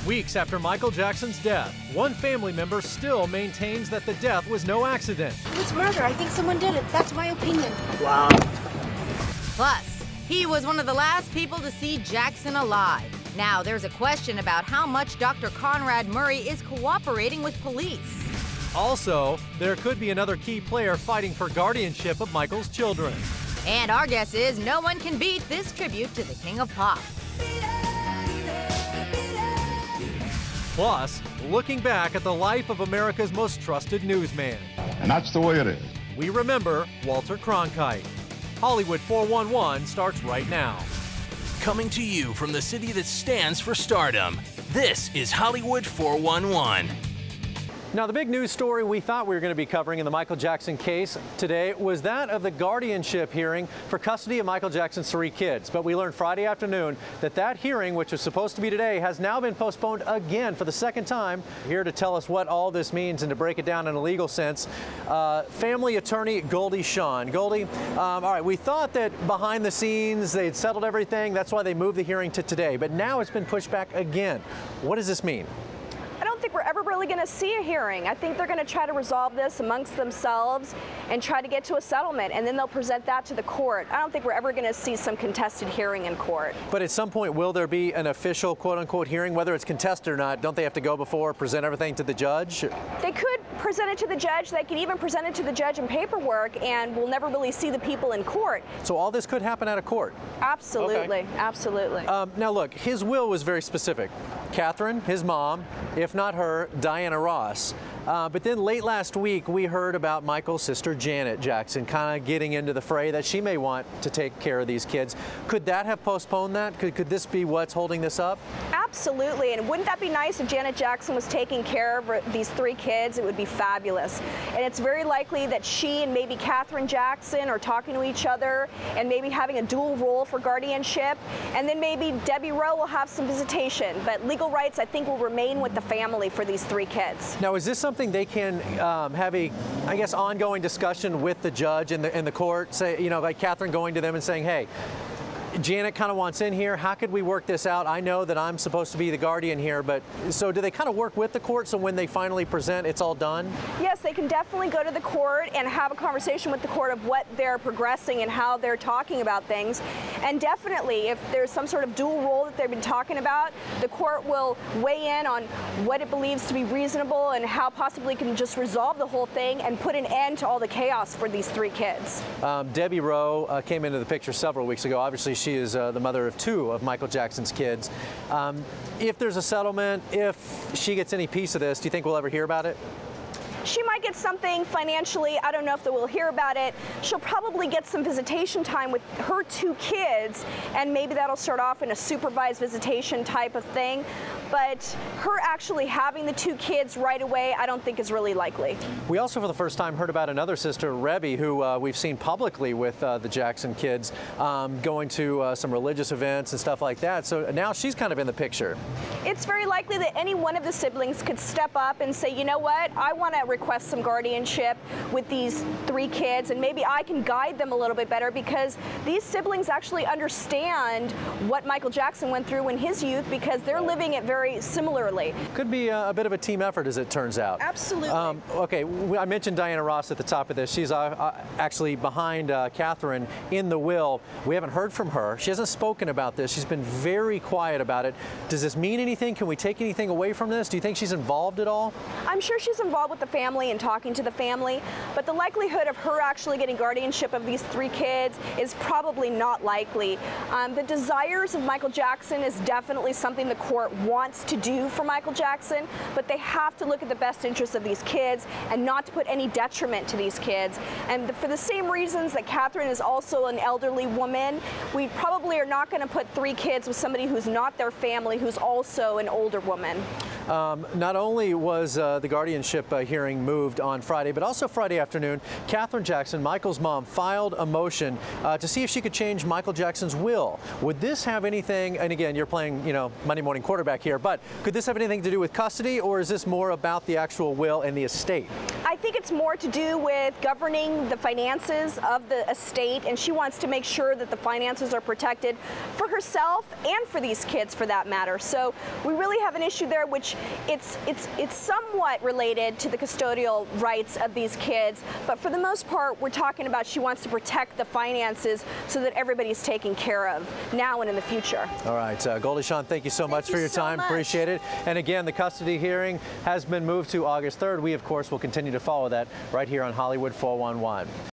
Weeks after Michael Jackson's death, one family member still maintains that the death was no accident. It was murder. I think someone did it. That's my opinion. Wow. Plus, he was one of the last people to see Jackson alive. Now, there's a question about how much Dr. Conrad Murray is cooperating with police. Also, there could be another key player fighting for guardianship of Michael's children. And our guess is no one can beat this tribute to the King of Pop. Plus, looking back at the life of America's most trusted newsman. And that's the way it is. We remember Walter Cronkite. Hollywood 411 starts right now. Coming to you from the city that stands for stardom, this is Hollywood 411. Now, the big news story we thought we were going to be covering in the Michael Jackson case today was that of the guardianship hearing for custody of Michael Jackson's 3 kids. But we learned Friday afternoon that that hearing, which was supposed to be today, has now been postponed again for the second time. Here to tell us what all this means and to break it down in a legal sense, family attorney Goldie Schon. Goldie, all right, we thought that behind the scenes they had settled everything. That's why they moved the hearing to today. But now it's been pushed back again. What does this mean? I don't think we're ever really going to see a hearing. I think they're going to try to resolve this amongst themselves and try to get to a settlement, and then they'll present that to the court. I don't think we're ever going to see some contested hearing in court. But at some point, will there be an official quote-unquote hearing, whether it's contested or not? Don't they have to go before, present everything to the judge? They could present it to the judge. They could even present it to the judge in paperwork, and we'll never really see the people in court. So all this could happen out of court? Absolutely, okay. Absolutely. Now look, his will was very specific. Catherine, his mom, if not her, Diana Ross. But then late last week, we heard about Michael's sister, Janet Jackson, kind of getting into the fray that she may want to take care of these kids. Could that have postponed that? Could this be what's holding this up? Absolutely, and wouldn't that be nice if Janet Jackson was taking care of these 3 kids? It would be fabulous. And it's very likely that she and maybe Catherine Jackson are talking to each other and maybe having a dual role for guardianship. And then maybe Debbie Rowe will have some visitation. But legal rights, I think, will remain with the family for these 3 kids. Now, is this something they can have a, I guess, ongoing discussion with the judge and the court? Say, you know, like Catherine going to them and saying, hey, Janet kind of wants in here. How could we work this out? I know that I'm supposed to be the guardian here, but so do they kind of work with the court so when they finally present, it's all done? Yes, they can definitely go to the court and have a conversation with the court of what they're progressing and how they're talking about things. And definitely, if there's some sort of dual role that they've been talking about, the court will weigh in on what it believes to be reasonable and how possibly it can just resolve the whole thing and put an end to all the chaos for these 3 kids. Debbie Rowe came into the picture several weeks ago. Obviously, she is the mother of 2 of Michael Jackson's kids. If there's a settlement, if she gets any piece of this, do you think we'll ever hear about it? She might get something financially. I don't know if we'll hear about it. She'll probably get some visitation time with her 2 kids, and maybe that'll start off in a supervised visitation type of thing. But her actually having the 2 kids right away, I don't think is really likely. We also, for the first time, heard about another sister, Rebby, who we've seen publicly with the Jackson kids, going to some religious events and stuff like that. So now she's kind of in the picture. It's very likely that any one of the siblings could step up and say, you know what, I want to request some guardianship with these 3 kids, and maybe I can guide them a little bit better, because these siblings actually understand what Michael Jackson went through in his youth, because they're living it very similarly. Could be a bit of a team effort, as it turns out. Absolutely. Okay, I mentioned Diana Ross at the top of this. She's actually behind Catherine in the will. We haven't heard from her. She hasn't spoken about this. She's been very quiet about it. Does this mean anything? Can we take anything away from this? Do you think she's involved at all? I'm sure she's involved with the family and talking to the family, but the likelihood of her actually getting guardianship of these 3 kids is probably not likely. The desires of Michael Jackson is definitely something the court wants to do for Michael Jackson, but they have to look at the best interests of these kids and not to put any detriment to these kids. And for the same reasons that Catherine is also an elderly woman, we probably are not going to put 3 kids with somebody who's not their family, who's also an older woman. Not only was the guardianship hearing moved on Friday, but also Friday afternoon, Katherine Jackson, Michael's mom, filed a motion to see if she could change Michael Jackson's will. Would this have anything, and again, you're playing, Monday morning quarterback here, but could this have anything to do with custody, or is this more about the actual will and the estate? I think it's more to do with governing the finances of the estate, and she wants to make sure that the finances are protected for herself and for these kids, for that matter. So we really have an issue there, which it's somewhat related to the custodial rights of these kids, but for the most part, we're talking about she wants to protect the finances so that everybody's taken care of now and in the future. All right, Goldie, Schon, thank you so much for your time. Appreciate it. And again, the custody hearing has been moved to August 3rd. We, of course, will continue to follow that right here on Hollywood 411.